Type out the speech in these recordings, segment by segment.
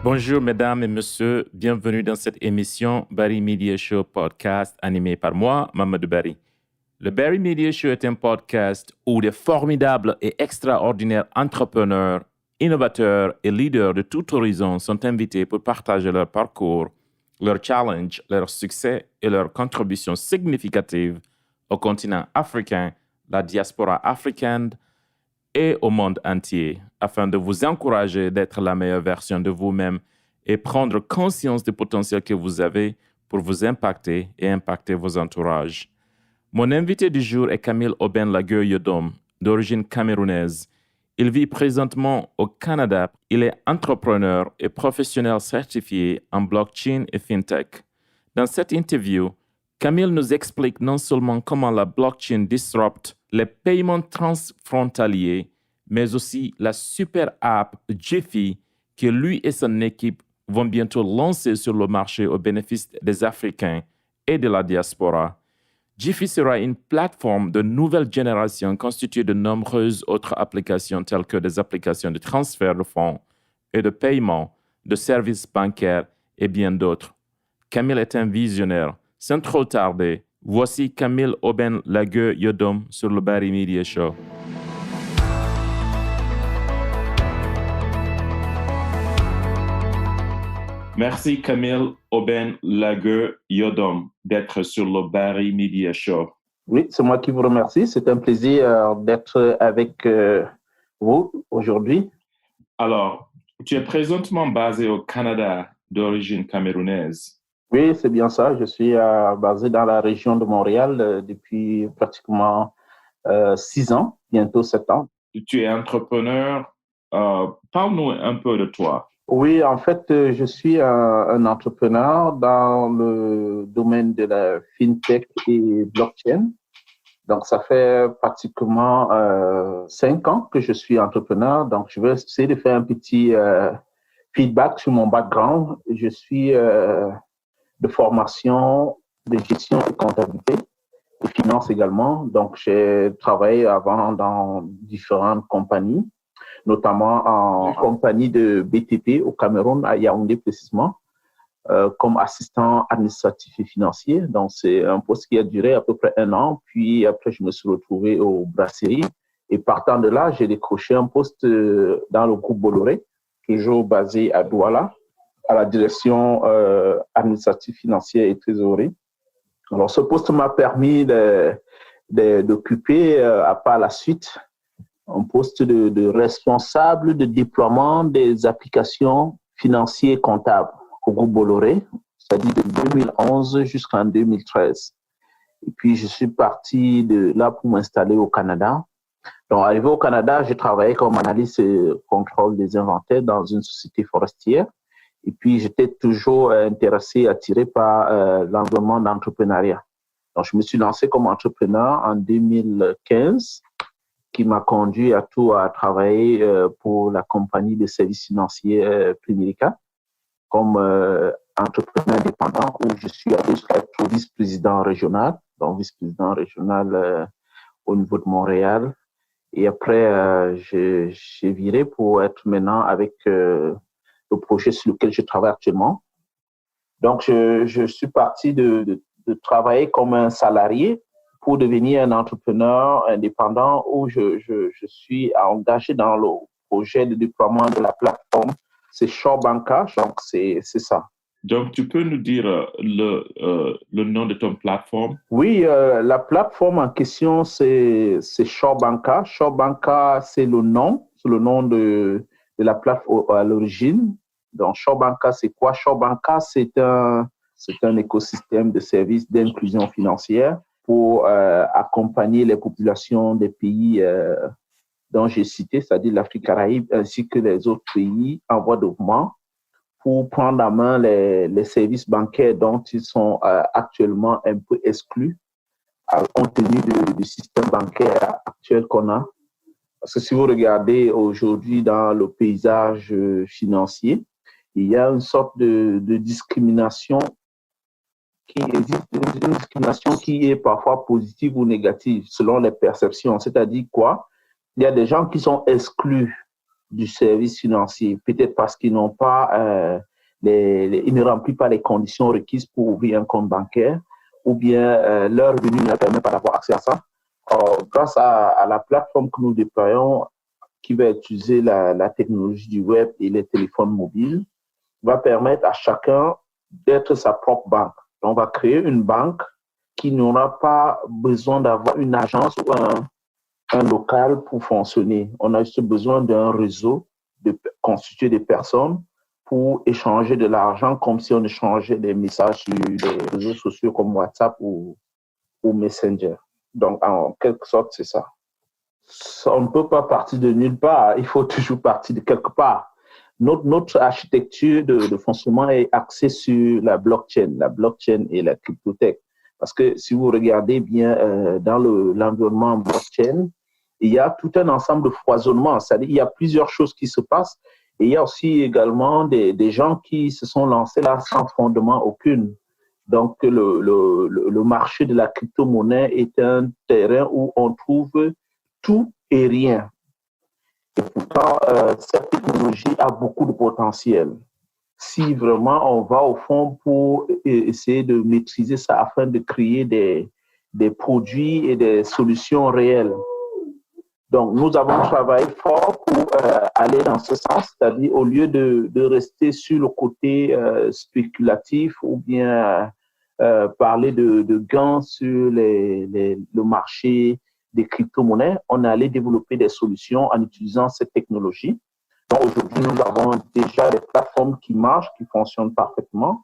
Bonjour mesdames et messieurs, bienvenue dans cette émission Barry Media Show podcast animée par moi, Mamadou Barry. Le Barry Media Show est un podcast où des formidables et extraordinaires entrepreneurs, innovateurs et leaders de tout horizon sont invités pour partager leur parcours, leurs challenges, leurs succès et leurs contributions significatives au continent africain, la diaspora africaine et au monde entier, afin de vous encourager d'être la meilleure version de vous-même et prendre conscience du potentiel que vous avez pour vous impacter et impacter vos entourages. Mon invité du jour est Camille Aubin Lagueux Yodom, d'origine camerounaise. Il vit présentement au Canada. Il est entrepreneur et professionnel certifié en blockchain et fintech. Dans cette interview, Camille nous explique non seulement comment la blockchain disrupte les paiements transfrontaliers, mais aussi la super app Jiffy que lui et son équipe vont bientôt lancer sur le marché au bénéfice des Africains et de la diaspora. Jiffy sera une plateforme de nouvelle génération constituée de nombreuses autres applications telles que des applications de transfert de fonds et de paiement, de services bancaires et bien d'autres. Camille est un visionnaire. Sans trop tarder, voici Camille Aubin Lagueux Yodom sur le Barry Media Show. Merci Camille Aubin Lagueux Yodom d'être sur le Barry Media Show. Oui, c'est moi qui vous remercie. C'est un plaisir d'être avec vous aujourd'hui. Alors, tu es présentement basé au Canada d'origine camerounaise. Oui, c'est bien ça. Je suis basé dans la région de Montréal depuis pratiquement 6 ans, bientôt 7 ans. Tu es entrepreneur. Parle-nous un peu de toi. Oui, en fait, je suis un entrepreneur dans le domaine de la fintech et blockchain. Donc, ça fait pratiquement 5 ans que je suis entrepreneur. Donc, je vais essayer de faire un petit feedback sur mon background. Je suis de formation de gestion et comptabilité et finance également. Donc, j'ai travaillé avant dans différentes compagnies, notamment en compagnie de BTP au Cameroun, à Yaoundé précisément, comme assistant administratif et financier. Donc, c'est un poste qui a duré à peu près 1 an. Puis après, je me suis retrouvé au Brasserie. Et partant de là, j'ai décroché un poste dans le groupe Bolloré, toujours basé à Douala, à la direction administrative, financière et trésorerie. Alors, ce poste m'a permis d'occuper, par la suite, un poste de responsable de déploiement des applications financières et comptables au groupe Bolloré, c'est-à-dire de 2011 jusqu'en 2013. Et puis, je suis parti de là pour m'installer au Canada. Donc, arrivé au Canada, j'ai travaillé comme analyste et contrôle des inventaires dans une société forestière. Et puis, j'étais toujours intéressé, attiré par l'environnement d'entrepreneuriat. Donc, je me suis lancé comme entrepreneur en 2015, qui m'a conduit à travailler pour la compagnie de services financiers Primerica comme entrepreneur indépendant, où je suis allé jusqu'à être vice-président régional, donc vice-président régional au niveau de Montréal. Et après, j'ai viré pour être maintenant avec le projet sur lequel je travaille actuellement. Donc, je suis parti de travailler comme un salarié pour devenir un entrepreneur indépendant où je suis engagé dans le projet de déploiement de la plateforme. C'est Shawbanka, donc c'est ça. Donc, tu peux nous dire le nom de ton plateforme? Oui, la plateforme en question, c'est Shawbanka. Shawbanka, c'est le nom de la plateforme à l'origine. Donc, Shawbanka, c'est quoi? Shawbanka, c'est un écosystème de services d'inclusion financière pour accompagner les populations des pays dont j'ai cité, c'est-à-dire l'Afrique Caraïbe, ainsi que les autres pays en voie de développement, pour prendre en main les services bancaires dont ils sont actuellement un peu exclus, compte tenu du système bancaire actuel qu'on a. Parce que si vous regardez aujourd'hui dans le paysage financier, il y a une sorte de discrimination qui existe, une discrimination qui est parfois positive ou négative selon les perceptions. C'est-à-dire quoi? Il y a des gens qui sont exclus du service financier, peut-être parce qu'ils n'ont pas, ils ne remplissent pas les conditions requises pour ouvrir un compte bancaire, ou bien leur revenu ne leur permet pas d'avoir accès à ça. Grâce à la plateforme que nous déployons, qui va utiliser la technologie du web et les téléphones mobiles, va permettre à chacun d'être sa propre banque. On va créer une banque qui n'aura pas besoin d'avoir une agence ou un local pour fonctionner. On a juste besoin d'un réseau constitué de personnes pour échanger de l'argent comme si on échangeait des messages sur les réseaux sociaux comme WhatsApp ou Messenger. Donc, en quelque sorte, c'est ça. On ne peut pas partir de nulle part. Il faut toujours partir de quelque part. Notre architecture de fonctionnement est axée sur la blockchain et la cryptothèque. Parce que si vous regardez bien dans l'environnement blockchain, il y a tout un ensemble de foisonnements. C'est-à-dire il y a plusieurs choses qui se passent. Et il y a aussi également des gens qui se sont lancés là sans fondement aucune. Donc, le marché de la crypto-monnaie est un terrain où on trouve tout et rien. Et pourtant, cette technologie a beaucoup de potentiel. Si vraiment on va au fond pour essayer de maîtriser ça afin de créer des produits et des solutions réelles. Donc, nous avons travaillé fort pour aller dans ce sens, c'est-à-dire au lieu de rester sur le côté spéculatif ou bien parler de gains sur le marché des crypto-monnaies, on est allé développer des solutions en utilisant cette technologie. Donc, aujourd'hui, nous avons déjà des plateformes qui marchent, qui fonctionnent parfaitement.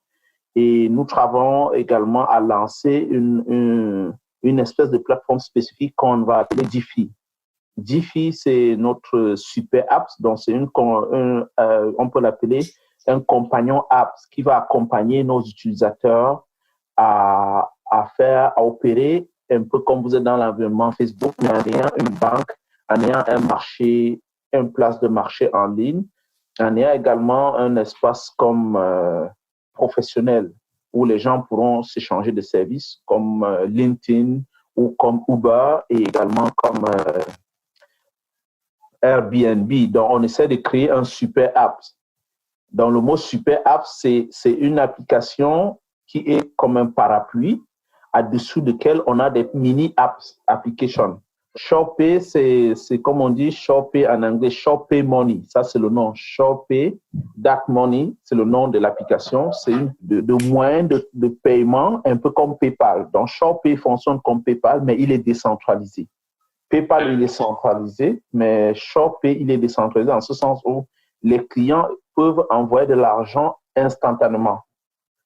Et nous travaillons également à lancer une espèce de plateforme spécifique qu'on va appeler DeFi. DeFi, c'est notre super app. Donc, c'est on peut l'appeler un compagnon app qui va accompagner nos utilisateurs à opérer un peu comme vous êtes dans l'environnement Facebook, mais en ayant une banque, en ayant un marché, une place de marché en ligne, en ayant également un espace comme professionnel où les gens pourront s'échanger de services comme LinkedIn ou comme Uber et également comme Airbnb. Donc, on essaie de créer un super app. Dans le mot super app, c'est une application qui est comme un parapluie à-dessous duquel on a des mini apps, applications. Shopee, c'est comme on dit Shopee en anglais, Shopee Money. Ça, c'est le nom. Shopee, That Money, c'est le nom de l'application. C'est de moyen de paiement, un peu comme PayPal. Donc, Shopee fonctionne comme PayPal, mais il est décentralisé. PayPal, il est centralisé, mais Shopee, il est décentralisé en ce sens où les clients peuvent envoyer de l'argent instantanément.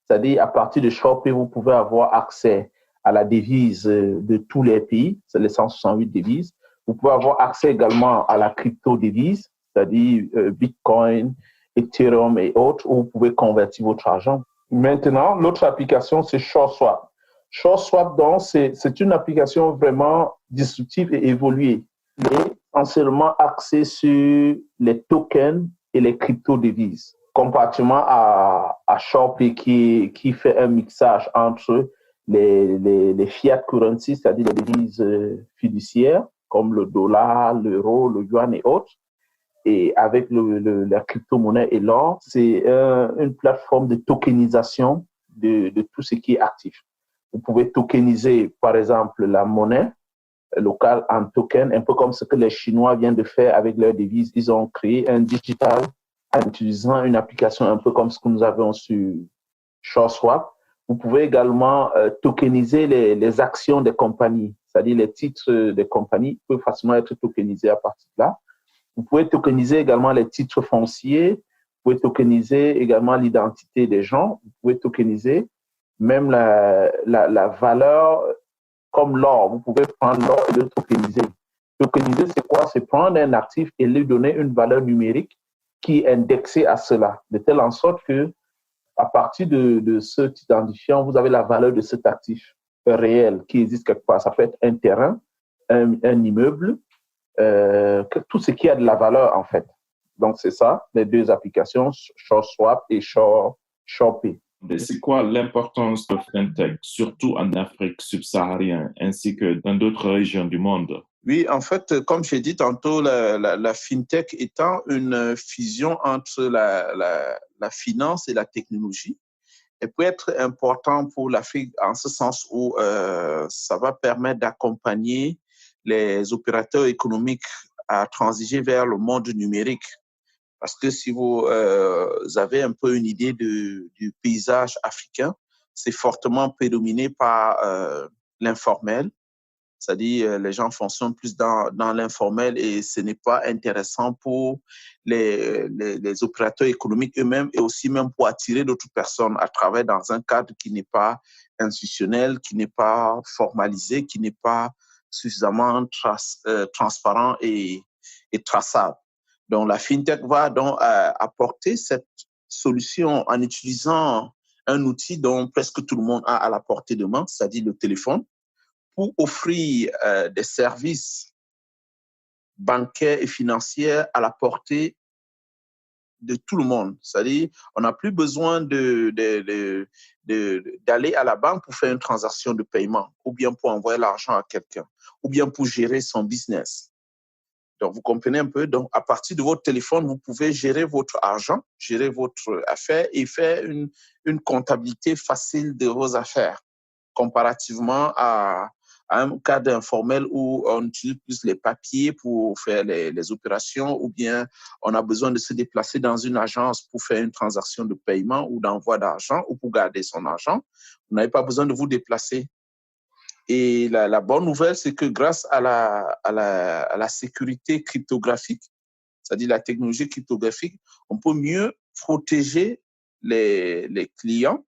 C'est-à-dire, à partir de Shopee, vous pouvez avoir accès à la devise de tous les pays, c'est les 168 devises. Vous pouvez avoir accès également à la crypto-devise, c'est-à-dire Bitcoin, Ethereum et autres, où vous pouvez convertir votre argent. Maintenant, l'autre application, c'est SureSwap. SureSwap, donc, c'est une application vraiment disruptive et évoluée. Elle est essentiellement axée sur les tokens et les crypto-devises, comparativement à Shopee qui fait un mixage entre les fiat currencies, c'est-à-dire les devises fiduciaires, comme le dollar, l'euro, le yuan et autres, et avec la crypto-monnaie et l'or, c'est une plateforme de tokenisation de tout ce qui est actif. Vous pouvez tokeniser, par exemple, la monnaie locale en token, un peu comme ce que les Chinois viennent de faire avec leurs devises. Ils ont créé un digital en utilisant une application un peu comme ce que nous avons sur SureSwap. Vous pouvez également tokeniser les actions des compagnies, c'est-à-dire les titres des compagnies peuvent facilement être tokenisés à partir de là. Vous pouvez tokeniser également les titres fonciers, vous pouvez tokeniser également l'identité des gens, vous pouvez tokeniser même la valeur comme l'or. Vous pouvez prendre l'or et le tokeniser. Tokeniser, c'est quoi? C'est prendre un actif et lui donner une valeur numérique qui est indexée à cela, de telle en sorte que à partir de cet identifiant, vous avez la valeur de cet actif réel qui existe quelque part. Ça peut être un terrain, un immeuble, tout ce qui a de la valeur, en fait. Donc, c'est ça, les deux applications, SureSwap et Shopee. C'est quoi l'importance de FinTech, surtout en Afrique subsaharienne, ainsi que dans d'autres régions du monde? Oui, en fait, comme j'ai dit tantôt, la fintech étant une fusion entre la finance et la technologie, elle peut être important pour l'Afrique en ce sens où ça va permettre d'accompagner les opérateurs économiques à transiger vers le monde numérique. Parce que si vous avez un peu une idée du paysage africain, c'est fortement prédominé par l'informel, c'est-à-dire les gens fonctionnent plus dans l'informel et ce n'est pas intéressant pour les opérateurs économiques eux-mêmes et aussi même pour attirer d'autres personnes à travailler dans un cadre qui n'est pas institutionnel, qui n'est pas formalisé, qui n'est pas suffisamment transparent et traçable. Donc la FinTech va donc apporter cette solution en utilisant un outil dont presque tout le monde a à la portée de main, c'est-à-dire le téléphone, pour offrir des services bancaires et financiers à la portée de tout le monde. C'est-à-dire, on n'a plus besoin d'aller à la banque pour faire une transaction de paiement, ou bien pour envoyer l'argent à quelqu'un, ou bien pour gérer son business. Donc, vous comprenez un peu. Donc, à partir de votre téléphone, vous pouvez gérer votre argent, gérer votre affaire et faire une comptabilité facile de vos affaires, comparativement à un cadre informel où on utilise plus les papiers pour faire les opérations ou bien on a besoin de se déplacer dans une agence pour faire une transaction de paiement ou d'envoi d'argent ou pour garder son argent. Vous n'avez pas besoin de vous déplacer. Et la bonne nouvelle, c'est que grâce à la sécurité cryptographique, c'est-à-dire la technologie cryptographique, on peut mieux protéger les clients.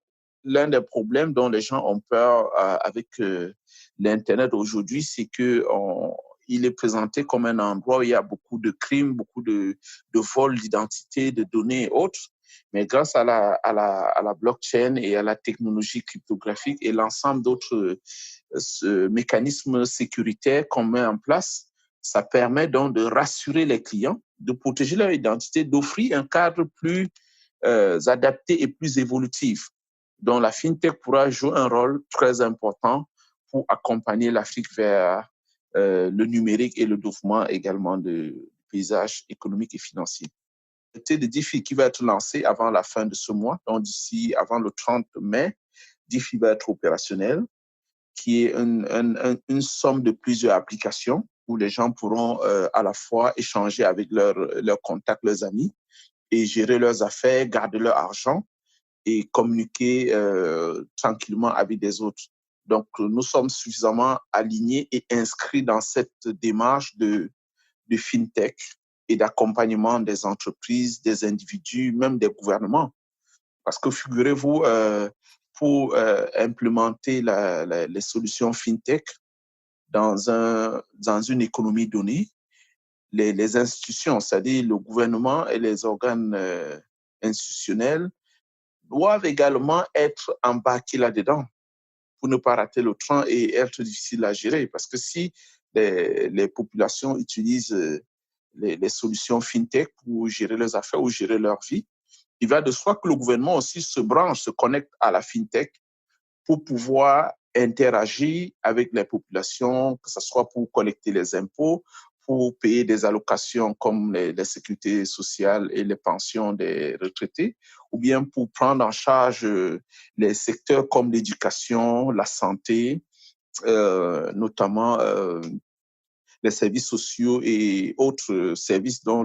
L'un des problèmes dont les gens ont peur avec l'Internet aujourd'hui, c'est qu'il est présenté comme un endroit où il y a beaucoup de crimes, beaucoup de vols d'identité, de données et autres. Mais grâce à la blockchain et à la technologie cryptographique et l'ensemble d'autres mécanismes sécuritaires qu'on met en place, ça permet donc de rassurer les clients, de protéger leur identité, d'offrir un cadre plus adapté et plus évolutif. Donc la FinTech pourra jouer un rôle très important pour accompagner l'Afrique vers le numérique et le développement également du paysage économique et financier. C'est le DeFi qui va être lancé avant la fin de ce mois, donc d'ici avant le 30 mai, DeFi va être opérationnel, qui est une somme de plusieurs applications où les gens pourront à la fois échanger avec leurs contacts, leurs amis, et gérer leurs affaires, garder leur argent et communiquer tranquillement avec des autres. Donc, nous sommes suffisamment alignés et inscrits dans cette démarche de FinTech et d'accompagnement des entreprises, des individus, même des gouvernements. Parce que figurez-vous, pour implémenter les solutions FinTech dans une économie donnée, les institutions, c'est-à-dire le gouvernement et les organes institutionnels, doivent également être embarqués là-dedans pour ne pas rater le train et être difficile à gérer. Parce que si les populations utilisent les solutions FinTech pour gérer leurs affaires ou gérer leur vie, il va de soi que le gouvernement aussi se branche, se connecte à la FinTech pour pouvoir interagir avec les populations, que ce soit pour collecter les impôts, pour payer des allocations comme les sécurités sociales et les pensions des retraités, ou bien pour prendre en charge les secteurs comme l'éducation, la santé, notamment les services sociaux et autres services dont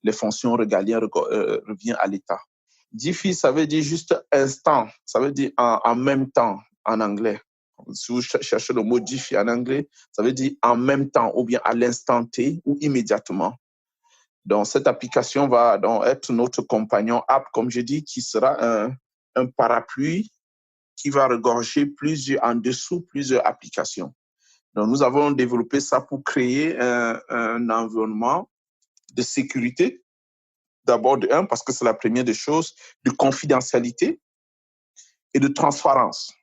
les fonctions régaliennes reviennent à l'État. DeFi, ça veut dire juste instant, ça veut dire en même temps en anglais. Si vous cherchez le mot DeFi en anglais, ça veut dire en même temps ou bien à l'instant T ou immédiatement. Donc, cette application va donc être notre compagnon app, comme je dis, qui sera un parapluie qui va regorger en dessous plusieurs applications. Donc, nous avons développé ça pour créer un environnement de sécurité. D'abord, parce que c'est la première des choses, de confidentialité et de transparence.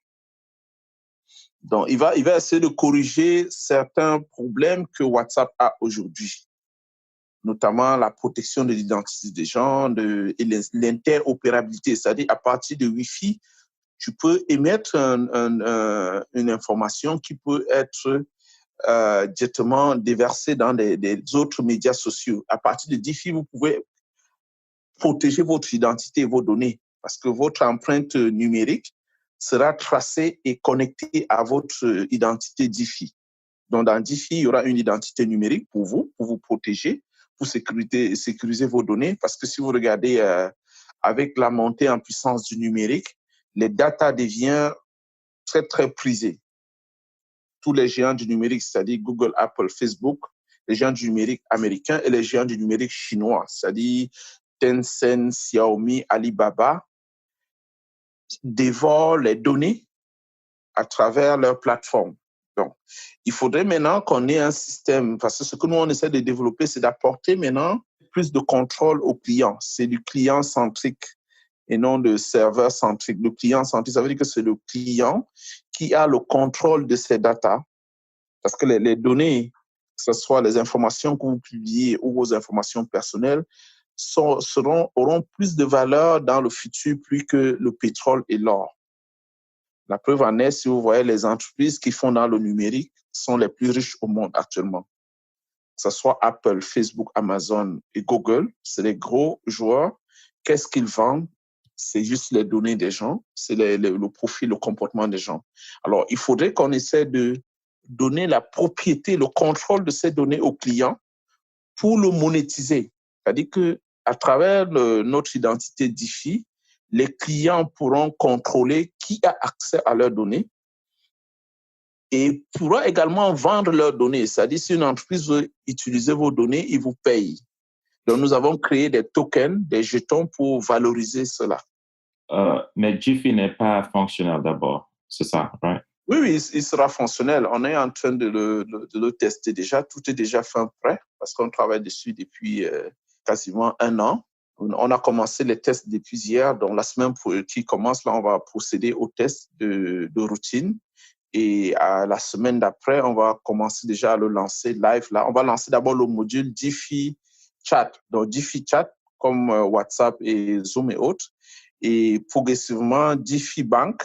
Donc, il va essayer de corriger certains problèmes que WhatsApp a aujourd'hui, notamment la protection de l'identité des gens et l'interopérabilité, c'est-à-dire à partir de Wi-Fi, tu peux émettre une information qui peut être directement déversées dans des autres médias sociaux. À partir de DeFi, vous pouvez protéger votre identité et vos données parce que votre empreinte numérique sera tracée et connectée à votre identité DeFi. Donc, dans DeFi, il y aura une identité numérique pour vous protéger, pour sécuriser vos données. Parce que si vous regardez avec la montée en puissance du numérique, les data deviennent très, très prisées. Tous les géants du numérique, c'est-à-dire Google, Apple, Facebook, les géants du numérique américains et les géants du numérique chinois, c'est-à-dire Tencent, Xiaomi, Alibaba, dévorent les données à travers leur plateforme. Donc, il faudrait maintenant qu'on ait un système, parce que ce que nous, on essaie de développer, c'est d'apporter maintenant plus de contrôle aux clients. C'est du client-centrique et non de serveur-centrique. Le client-centrique, ça veut dire que c'est le client qui a le contrôle de ces data, parce que les données, que ce soit les informations que vous publiez ou vos informations personnelles, auront plus de valeur dans le futur plus que le pétrole et l'or. La preuve en est, si vous voyez, les entreprises qui font dans le numérique sont les plus riches au monde actuellement. Que ce soit Apple, Facebook, Amazon et Google, c'est les gros joueurs. Qu'est-ce qu'ils vendent? C'est juste les données des gens, c'est le profil, le comportement des gens. Alors, il faudrait qu'on essaie de donner la propriété, le contrôle de ces données aux clients pour le monétiser. C'est-à-dire qu'à travers notre identité DeFi, les clients pourront contrôler qui a accès à leurs données et pourront également vendre leurs données. C'est-à-dire, si une entreprise veut utiliser vos données, ils vous payent. Donc, nous avons créé des tokens, des jetons pour valoriser cela. Mais DeFi n'est pas fonctionnel d'abord, c'est ça, right? Oui, il sera fonctionnel. On est en train de le tester déjà. Tout est déjà fin prêt parce qu'on travaille dessus depuis quasiment 1 an. On a commencé les tests depuis hier. Donc, la semaine qui commence, là, on va procéder aux tests de routine. Et à la semaine d'après, on va commencer déjà à le lancer live. Là, on va lancer d'abord le module DeFi Chat. Donc, DeFi Chat, comme WhatsApp et Zoom et autres. Et progressivement, DeFi Bank,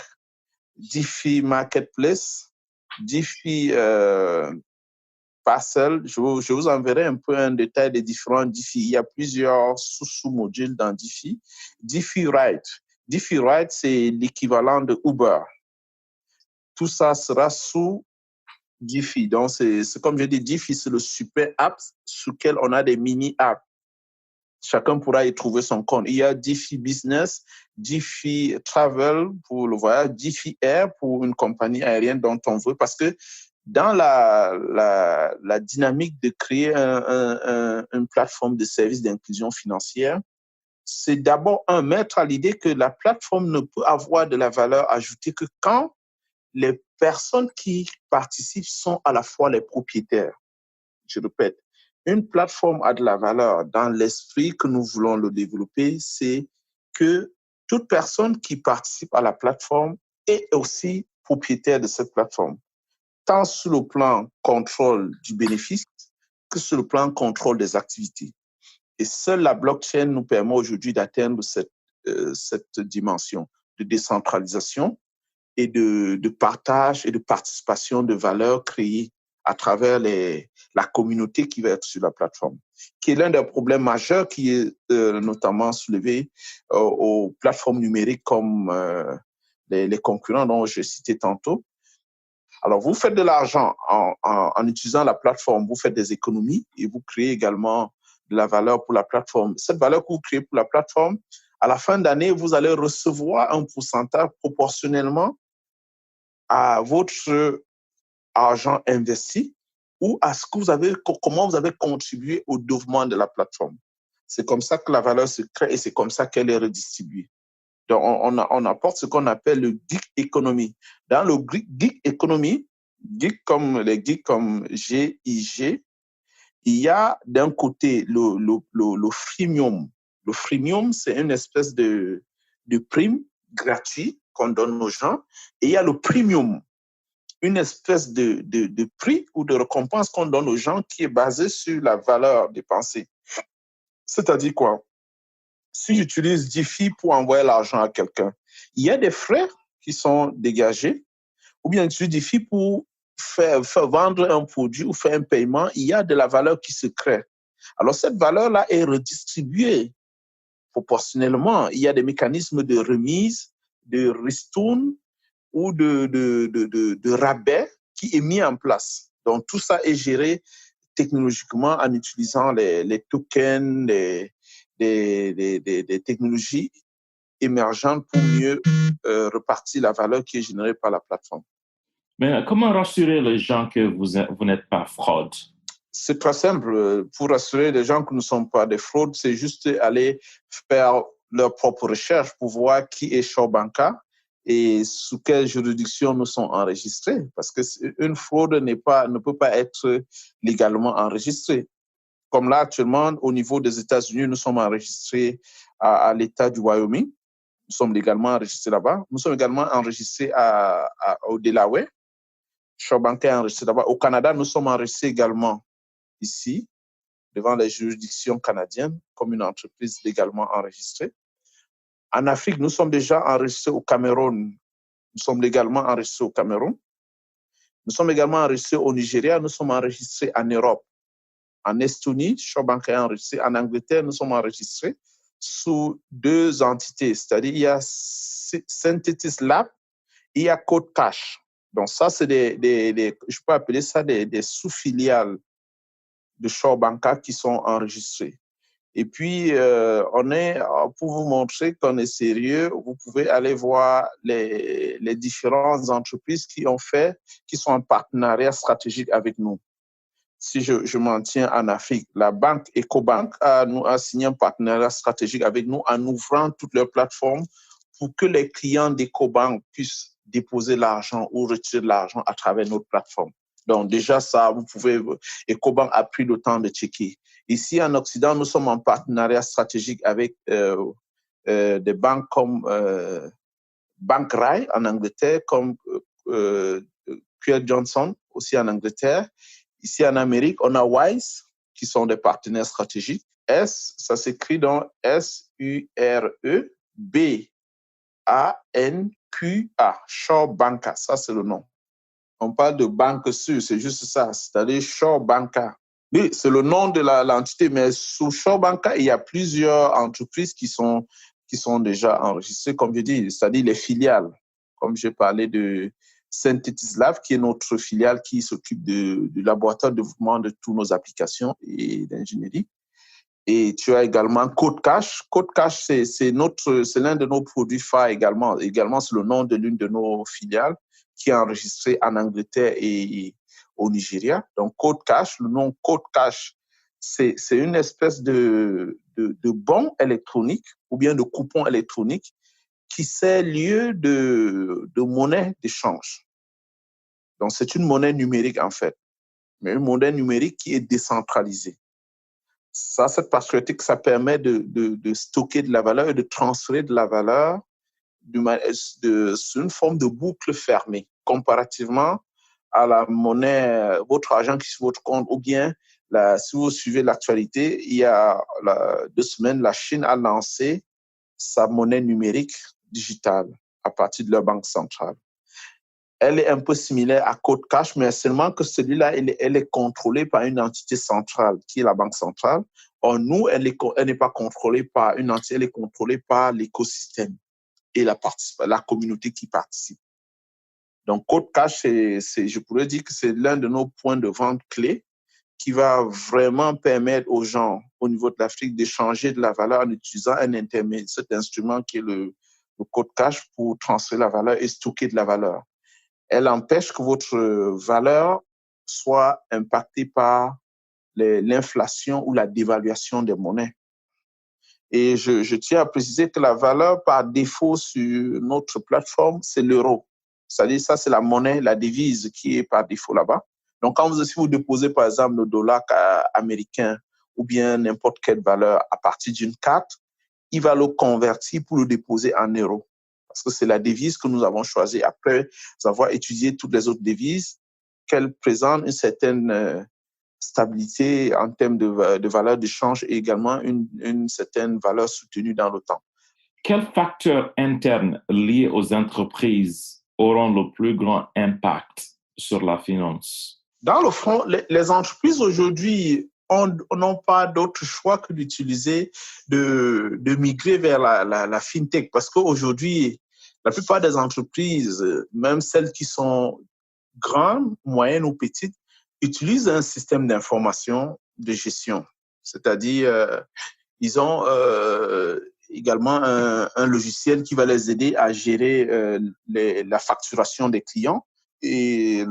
DeFi Marketplace, DeFi Parcel. Je vous enverrai un peu un détail des différents DeFi. Il y a plusieurs sous-modules dans DeFi. DeFi Ride. DeFi Ride, c'est l'équivalent de Uber. Tout ça sera sous DeFi. Donc, c'est comme je dis, DeFi, c'est le super app sous lequel on a des mini-apps. Chacun pourra y trouver son compte. Il y a DeFi Business, DeFi Travel pour le voyage, DeFi Air pour une compagnie aérienne dont on veut. Parce que dans la dynamique de créer une plateforme de services d'inclusion financière, c'est d'abord mettre à l'idée que la plateforme ne peut avoir de la valeur ajoutée que quand les personnes qui participent sont à la fois les propriétaires. Je répète, une plateforme a de la valeur dans l'esprit que nous voulons le développer, c'est que toute personne qui participe à la plateforme est aussi propriétaire de cette plateforme, tant sur le plan contrôle du bénéfice que sur le plan contrôle des activités. Et seule la blockchain nous permet aujourd'hui d'atteindre cette dimension de décentralisation et de partage et de participation de valeurs créées à travers la communauté qui va être sur la plateforme, qui est l'un des problèmes majeurs qui est notamment soulevé aux plateformes numériques comme les concurrents dont j'ai cité tantôt. Alors, vous faites de l'argent en utilisant la plateforme, vous faites des économies et vous créez également de la valeur pour la plateforme. Cette valeur que vous créez pour la plateforme, à la fin d'année, vous allez recevoir un pourcentage proportionnellement à votre argent investi ou à ce que comment vous avez contribué au développement de la plateforme. C'est comme ça que la valeur se crée et c'est comme ça qu'elle est redistribuée. Donc, on apporte ce qu'on appelle le gig economy. Dans le gig economy, les geeks comme GIG, il y a d'un côté le freemium. Le freemium, c'est une espèce de prime gratuite qu'on donne aux gens. Et il y a le premium, une espèce de prix ou de récompense qu'on donne aux gens qui est basée sur la valeur dépensée. C'est-à-dire quoi? Si j'utilise DeFi pour envoyer l'argent à quelqu'un, il y a des frais qui sont dégagés, ou bien j'utilise DeFi pour vendre un produit ou faire un paiement, il y a de la valeur qui se crée. Alors, cette valeur-là est redistribuée proportionnellement. Il y a des mécanismes de remise, de ristourne ou de rabais qui est mis en place. Donc, tout ça est géré technologiquement en utilisant les tokens, des technologies émergentes pour mieux repartir la valeur qui est générée par la plateforme. Mais comment rassurer les gens que vous n'êtes pas fraude? C'est très simple. Pour rassurer les gens que nous ne sommes pas des fraudes, c'est juste aller faire leur propre recherche pour voir qui est Shaw Banca et sous quelle juridiction nous sommes enregistrés. Parce qu'une fraude ne peut pas être légalement enregistrée. Comme là, actuellement, au niveau des États-Unis, nous sommes enregistrés à l'État du Wyoming. Nous sommes légalement enregistrés là-bas. Nous sommes également enregistrés au Delaware. Shaw Banca est enregistré là-bas. Au Canada, nous sommes enregistrés également ici, devant les juridictions canadiennes, comme une entreprise légalement enregistrée. En Afrique, nous sommes déjà enregistrés au Cameroun. Nous sommes légalement enregistrés au Cameroun. Nous sommes également enregistrés au Nigeria. Nous sommes enregistrés en Europe. En Estonie, Shaw Banca est enregistré. En Angleterre, nous sommes enregistrés sous 2 entités. C'est-à-dire, il y a Synthetis Lab et il y a Code Cash. Donc, ça, c'est je peux appeler ça des sous-filiales de Shaw Banca qui sont enregistrés. Et puis, pour vous montrer qu'on est sérieux, vous pouvez aller voir les différentes entreprises qui sont en partenariat stratégique avec nous. Si je m'en tiens en Afrique, la banque Ecobank a signé un partenariat stratégique avec nous en ouvrant toutes leurs plateformes pour que les clients d'Ecobank puissent déposer l'argent ou retirer de l'argent à travers notre plateforme. Donc déjà ça, Ecobank a pris le temps de checker. Ici en Occident, nous sommes en partenariat stratégique avec des banques comme Bank Rai en Angleterre, comme Pierre Johnson aussi en Angleterre. Ici en Amérique, on a Wise qui sont des partenaires stratégiques. Ça s'écrit dans SUREBANQA, Shaw Banca, ça c'est le nom. On parle de banque sûre, c'est juste ça, c'est-à-dire Shaw Banca. Oui, c'est le nom de l'entité, mais sous Shaw Banca, il y a plusieurs entreprises qui sont déjà enregistrées, comme je dis, c'est-à-dire les filiales. Comme j'ai parlé de Synthetis Lab, qui est notre filiale qui s'occupe du laboratoire de développement de toutes nos applications et d'ingénierie. Et tu as également Code Cash. Code Cash, c'est l'un de nos produits phares également. Également, c'est le nom de l'une de nos filiales qui est enregistrée en Angleterre et au Nigeria. Donc, Code Cash, le nom Code Cash, c'est une espèce de bon électronique ou bien de coupon électronique qui sert lieu de monnaie d'échange. Donc, c'est une monnaie numérique en fait, mais une monnaie numérique qui est décentralisée. Ça, cette particularité que ça permet de stocker de la valeur et de transférer de la valeur sur une forme de boucle fermée, comparativement à la monnaie, votre argent qui est sur votre compte, ou bien si vous suivez l'actualité, il y a 2 semaines, la Chine a lancé sa monnaie numérique digitale à partir de leur banque centrale. Elle est un peu similaire à Code Cash, mais seulement que celui-là, elle est contrôlée par une entité centrale, qui est la banque centrale. Or, nous, elle n'est pas contrôlée par une entité, elle est contrôlée par l'écosystème et la communauté qui participe. Donc, Code Cash, je pourrais dire que c'est l'un de nos points de vente clés qui va vraiment permettre aux gens au niveau de l'Afrique d'échanger de la valeur en utilisant cet instrument qui est le Code Cash pour transférer la valeur et stocker de la valeur. Elle empêche que votre valeur soit impactée par l'inflation ou la dévaluation des monnaies. Et je tiens à préciser que la valeur par défaut sur notre plateforme, c'est l'euro. C'est-à-dire, ça, c'est la monnaie, la devise qui est par défaut là-bas. Donc, si vous déposez, par exemple, le dollar américain ou bien n'importe quelle valeur à partir d'une carte, il va le convertir pour le déposer en euros. Parce que c'est la devise que nous avons choisie après avoir étudié toutes les autres devises, qu'elles présentent une certaine stabilité en termes de valeur d'échange et également une certaine valeur soutenue dans le temps. Quels facteurs internes liés aux entreprises auront le plus grand impact sur la finance? Dans le fond, les entreprises aujourd'hui n'ont pas d'autre choix que d'utiliser, de migrer vers la fintech. Parce qu'aujourd'hui, la plupart des entreprises, même celles qui sont grandes, moyennes ou petites, utilisent un système d'information de gestion. C'est-à-dire, ils ont également un logiciel qui va les aider à gérer la facturation des clients et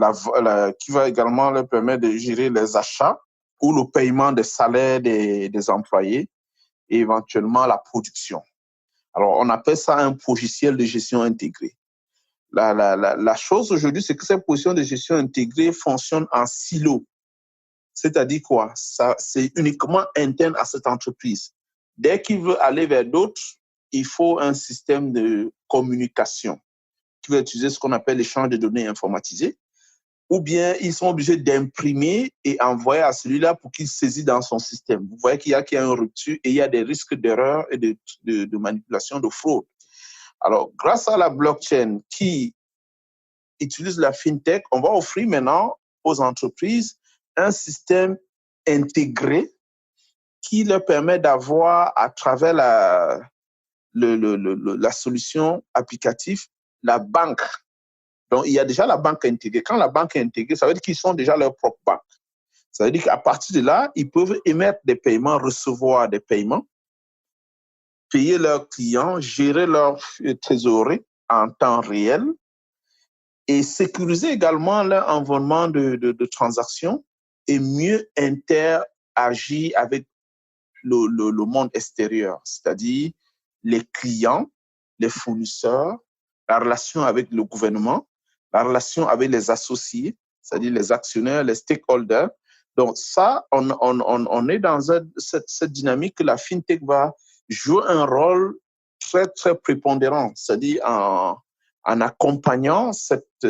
qui va également leur permettre de gérer les achats ou le paiement des salaires des employés et éventuellement la production. Alors, on appelle ça un logiciel de gestion intégré. La chose aujourd'hui, c'est que ces positions de gestion intégrée fonctionnent en silo. C'est-à-dire quoi? C'est uniquement interne à cette entreprise. Dès qu'il veut aller vers d'autres, il faut un système de communication qui va utiliser ce qu'on appelle l'échange de données informatisées, ou bien ils sont obligés d'imprimer et envoyer à celui-là pour qu'il saisisse dans son système. Vous voyez qu'il y a une rupture et il y a des risques d'erreur et de manipulation, de fraude. Alors, grâce à la blockchain qui utilise la fintech, on va offrir maintenant aux entreprises un système intégré qui leur permet d'avoir, à travers la solution applicative, la banque. Donc, il y a déjà la banque intégrée. Quand la banque est intégrée, ça veut dire qu'ils sont déjà leur propre banque. Ça veut dire qu'à partir de là, ils peuvent émettre des paiements, recevoir des paiements, payer leurs clients, gérer leur trésorerie en temps réel et sécuriser également leur environnement de transactions et mieux interagir avec le monde extérieur, c'est-à-dire les clients, les fournisseurs, la relation avec le gouvernement, la relation avec les associés, c'est-à-dire les actionnaires, les stakeholders. Donc ça, on est dans cette dynamique que la fintech va jouer un rôle très, très prépondérant, c'est-à-dire en accompagnant cette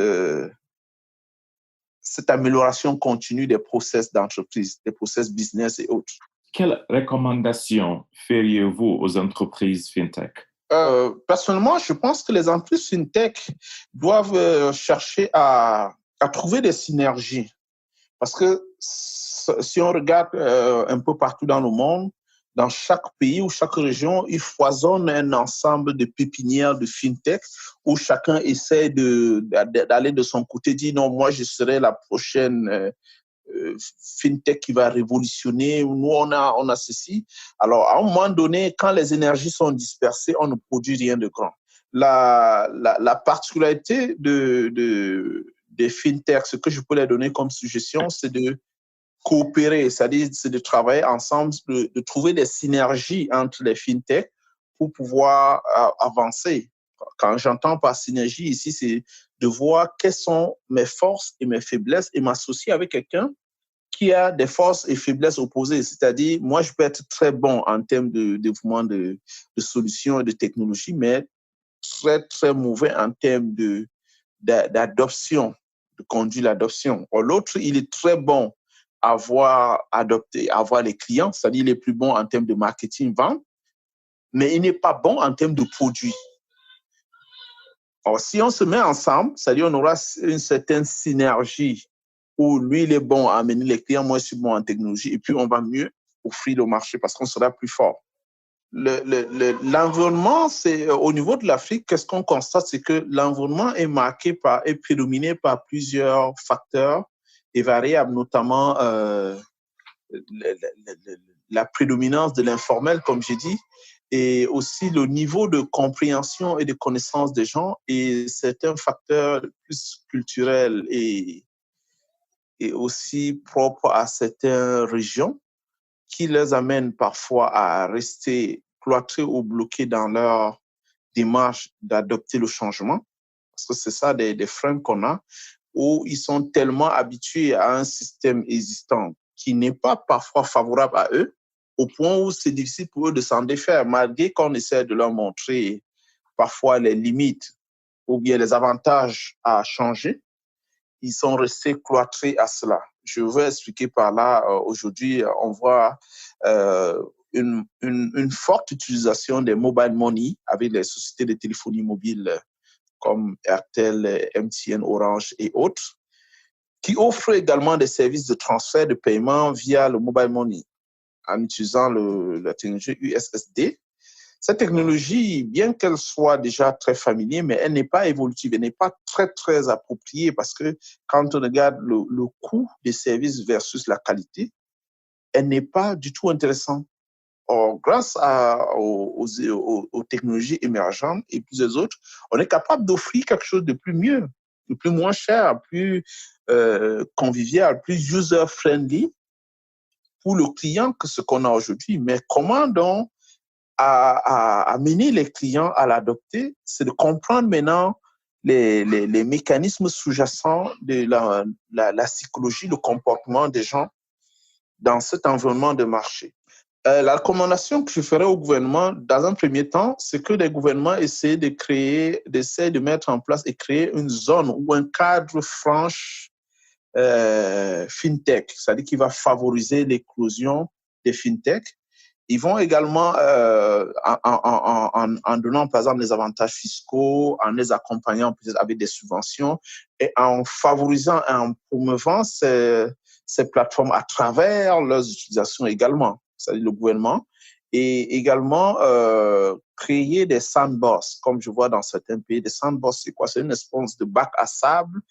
amélioration continue des process d'entreprise, des process business et autres. Quelles recommandations feriez-vous aux entreprises fintech? Personnellement, je pense que les entreprises fintech doivent chercher à trouver des synergies. Parce que si on regarde un peu partout dans le monde, dans chaque pays ou chaque région, il foisonne un ensemble de pépinières de fintech où chacun essaie d'aller de son côté, dire non, moi je serai la prochaine fintech qui va révolutionner. Nous, on a ceci. Alors, à un moment donné, quand les énergies sont dispersées, on ne produit rien de grand. La particularité des fintechs, ce que je peux leur donner comme suggestion, c'est de coopérer, c'est-à-dire c'est de travailler ensemble, de trouver des synergies entre les fintechs pour pouvoir avancer. Quand j'entends par synergie ici, c'est de voir quelles sont mes forces et mes faiblesses et m'associer avec quelqu'un qui a des forces et faiblesses opposées. C'est-à-dire, moi, je peux être très bon en termes de développement de solutions et de technologies, mais très, très mauvais en termes d'adoption, de conduire l'adoption. Or, l'autre, il est très bon à avoir adopté, à avoir les clients, c'est-à-dire il est plus bon en termes de marketing, vente, mais il n'est pas bon en termes de produits. Or, si on se met ensemble, c'est-à-dire on aura une certaine synergie où lui, il est bon à amener les clients, moi, je suis bon en technologie, et puis on va mieux offrir le marché parce qu'on sera plus fort. L'environnement, c'est au niveau de l'Afrique, qu'est-ce qu'on constate, c'est que l'environnement est marqué est prédominé par plusieurs facteurs et variables, notamment la prédominance de l'informel, comme j'ai dit, et aussi le niveau de compréhension et de connaissance des gens, et certains facteurs plus culturels et aussi propres à certaines régions qui les amènent parfois à rester cloîtrés ou bloqués dans leur démarche d'adopter le changement. Parce que c'est ça des freins qu'on a, où ils sont tellement habitués à un système existant qui n'est pas parfois favorable à eux, au point où c'est difficile pour eux de s'en défaire, malgré qu'on essaie de leur montrer parfois les limites ou bien les avantages à changer. Ils sont restés cloîtrés à cela. Je veux expliquer par là, aujourd'hui, on voit une forte utilisation des mobile money avec les sociétés de téléphonie mobile comme Airtel, MTN, Orange et autres. qui offre également des services de transfert de paiement via le mobile money en utilisant la technologie USSD. Cette technologie, bien qu'elle soit déjà très familière, mais elle n'est pas évolutive, elle n'est pas très, très appropriée parce que quand on regarde le coût des services versus la qualité, elle n'est pas du tout intéressante. Or, grâce aux technologies émergentes et plusieurs autres, on est capable d'offrir quelque chose de plus mieux, de plus moins cher, plus convivial, plus user-friendly pour le client que ce qu'on a aujourd'hui. Mais comment donc amener les clients à l'adopter, c'est de comprendre maintenant les mécanismes sous-jacents de la psychologie, le comportement des gens dans cet environnement de marché. La recommandation que je ferais au gouvernement, dans un premier temps, c'est que les gouvernements essaient de mettre en place et créer une zone ou un cadre franche fintech, c'est-à-dire qui va favoriser l'éclosion des fintech. Ils vont également, en donnant par exemple des avantages fiscaux, en les accompagnant peut-être avec des subventions et en favorisant et en promouvant ces plateformes à travers leurs utilisations également, c'est-à-dire le gouvernement, et également créer des sandbox, comme je vois dans certains pays. Des sandbox, c'est quoi? C'est une espèce de bac à sable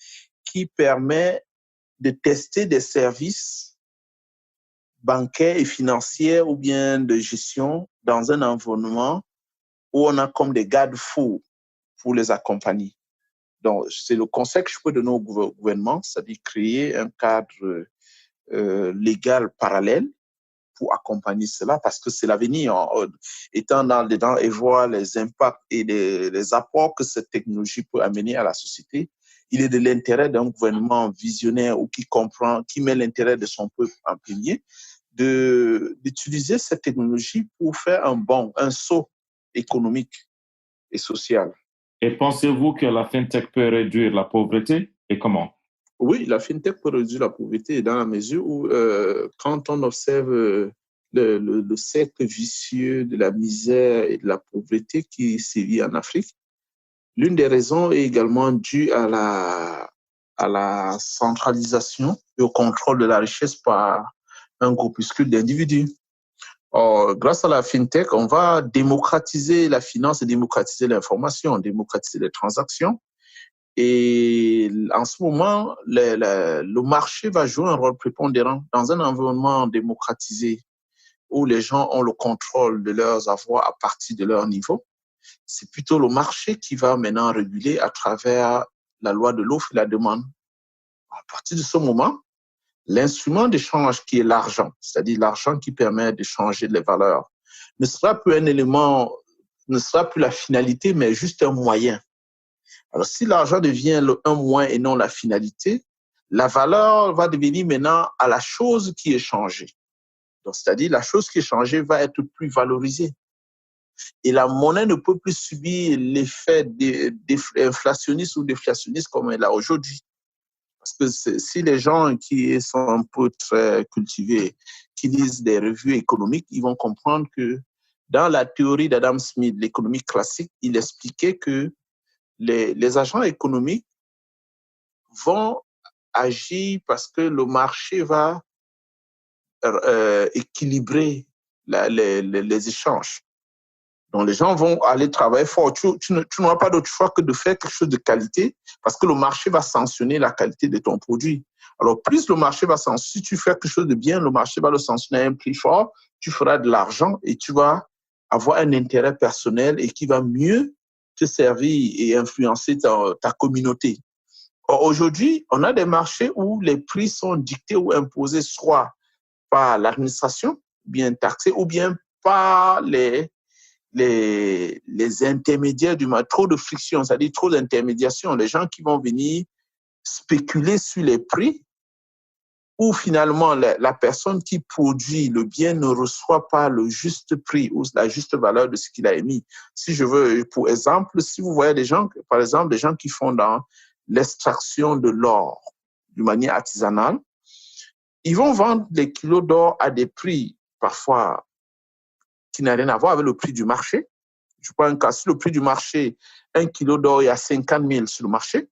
qui permet de tester des services bancaires et financiers ou bien de gestion dans un environnement où on a comme des garde-fous pour les accompagner. Donc, c'est le conseil que je peux donner au gouvernement, c'est-à-dire créer un cadre légal parallèle pour accompagner cela, parce que c'est l'avenir. Étant dedans et voir les impacts et les apports que cette technologie peut amener à la société, il est de l'intérêt d'un gouvernement visionnaire ou qui comprend, qui met l'intérêt de son peuple en premier, d'utiliser cette technologie pour faire un saut économique et social. Et pensez-vous que la fintech peut réduire la pauvreté et comment? Oui, la fintech peut réduire la pauvreté dans la mesure où, quand on observe le cercle vicieux de la misère et de la pauvreté qui sévit en Afrique, l'une des raisons est également due à la centralisation et au contrôle de la richesse par un groupuscule d'individus. Or, grâce à la fintech, on va démocratiser la finance et démocratiser l'information, démocratiser les transactions. Et en ce moment, le marché va jouer un rôle prépondérant dans un environnement démocratisé où les gens ont le contrôle de leurs avoirs à partir de leur niveau. C'est plutôt le marché qui va maintenant réguler à travers la loi de l'offre et la demande. À partir de ce moment, l'instrument d'échange qui est l'argent, c'est-à-dire l'argent qui permet d'échanger les valeurs, ne sera plus un élément, ne sera plus la finalité, mais juste un moyen. Alors, si l'argent devient un moyen et non la finalité, la valeur va devenir maintenant à la chose qui est changée. Donc, c'est-à-dire la chose qui est changée va être plus valorisée. Et la monnaie ne peut plus subir l'effet inflationniste ou déflationniste comme elle a aujourd'hui. Parce que si les gens qui sont un peu très cultivés, qui lisent des revues économiques, ils vont comprendre que dans la théorie d'Adam Smith, l'économie classique, il expliquait que les agents économiques vont agir parce que le marché va équilibrer les échanges. Donc, les gens vont aller travailler fort. Tu n'auras pas d'autre choix que de faire quelque chose de qualité parce que le marché va sanctionner la qualité de ton produit. Alors, plus le marché va sanctionner, si tu fais quelque chose de bien, le marché va le sanctionner à un prix fort, tu feras de l'argent et tu vas avoir un intérêt personnel et qui va mieux te servir et influencer ta communauté. Or, aujourd'hui, on a des marchés où les prix sont dictés ou imposés soit par l'administration, bien taxés, ou bien par les intermédiaires du marché. Trop de friction, c'est-à-dire trop d'intermédiation. Les gens qui vont venir spéculer sur les prix, où finalement la personne qui produit le bien ne reçoit pas le juste prix ou la juste valeur de ce qu'il a émis. Si je veux, pour exemple, si vous voyez des gens, par exemple, des gens qui font dans l'extraction de l'or d'une manière artisanale, ils vont vendre des kilos d'or à des prix parfois qui n'ont rien à voir avec le prix du marché. Je prends un cas, si le prix du marché, un kilo d'or est à 50 000 sur le marché,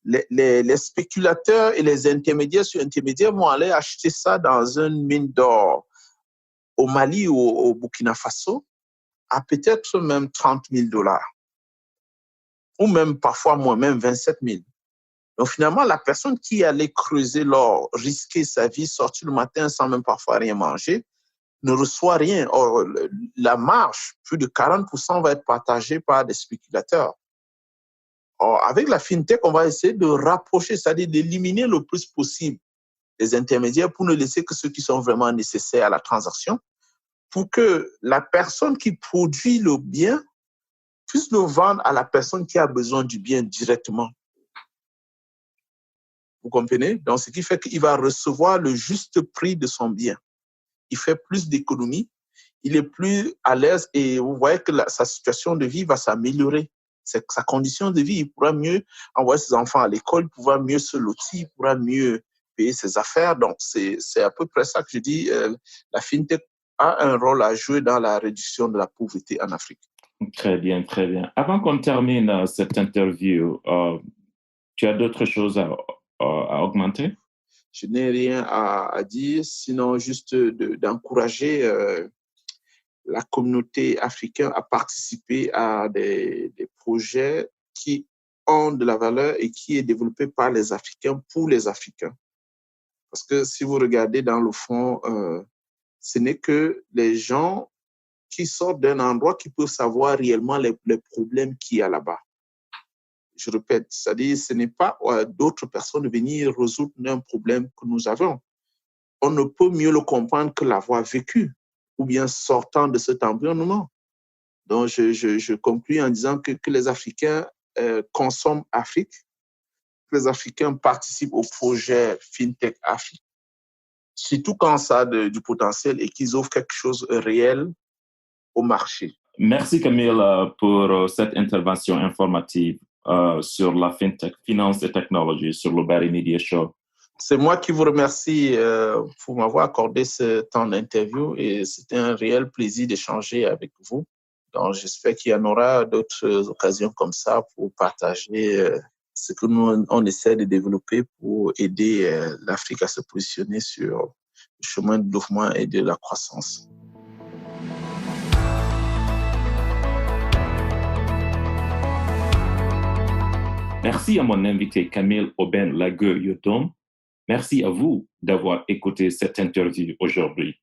les spéculateurs et les intermédiaires sur intermédiaires vont aller acheter ça dans une mine d'or au Mali ou au Burkina Faso à peut-être même $30,000 ou même parfois moins, même 27 000. Donc finalement, la personne qui allait creuser l'or, risquer sa vie, sortir le matin sans même parfois rien manger, ne reçoit rien. Or, la marge, plus de 40% va être partagée par des spéculateurs. Or, avec la fintech, on va essayer de rapprocher, c'est-à-dire d'éliminer le plus possible les intermédiaires pour ne laisser que ceux qui sont vraiment nécessaires à la transaction, pour que la personne qui produit le bien puisse le vendre à la personne qui a besoin du bien directement. Vous comprenez? Donc, ce qui fait qu'il va recevoir le juste prix de son bien. Il fait plus d'économies, il est plus à l'aise et vous voyez que sa situation de vie va s'améliorer. Sa condition de vie, il pourra mieux envoyer ses enfants à l'école, il pourra mieux se lotir, il pourra mieux payer ses affaires. Donc, c'est à peu près ça que je dis. La fintech a un rôle à jouer dans la réduction de la pauvreté en Afrique. Très bien, très bien. Avant qu'on termine cette interview, tu as d'autres choses à augmenter? Je n'ai rien à dire, sinon juste d'encourager la communauté africaine à participer à des projets qui ont de la valeur et qui est développé par les Africains pour les Africains. Parce que si vous regardez dans le fond, ce n'est que les gens qui sortent d'un endroit qui peuvent savoir réellement les problèmes qu'il y a là-bas. Je répète, c'est-à-dire ce n'est pas d'autres personnes venir résoudre un problème que nous avons. On ne peut mieux le comprendre que l'avoir vécu ou bien sortant de cet environnement. Donc, je conclus en disant que les Africains consomment Afrique, que les Africains participent au projet FinTech Afrique, surtout quand ça a du potentiel et qu'ils offrent quelque chose de réel au marché. Merci Camille pour cette intervention informative sur la FinTech, Finance et Technologie sur le Bari Media Show. C'est moi qui vous remercie pour m'avoir accordé ce temps d'interview et c'était un réel plaisir d'échanger avec vous. Donc, j'espère qu'il y en aura d'autres occasions comme ça pour partager ce que nous, on essaie de développer pour aider l'Afrique à se positionner sur le chemin de développement et de la croissance. Merci à mon invité Camille Aubin Lagueux-Yodom. Merci à vous d'avoir écouté cette interview aujourd'hui.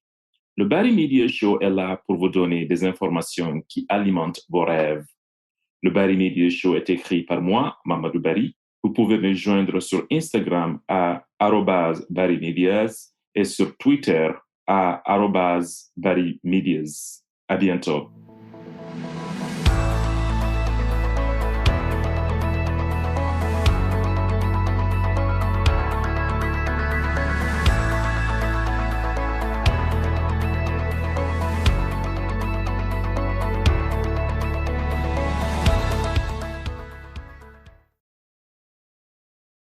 Le Bari Media Show est là pour vous donner des informations qui alimentent vos rêves. Le Bari Media Show est écrit par moi, Mamadou Bari. Vous pouvez me joindre sur Instagram à @BariMedias et sur Twitter à @BariMedias. À bientôt.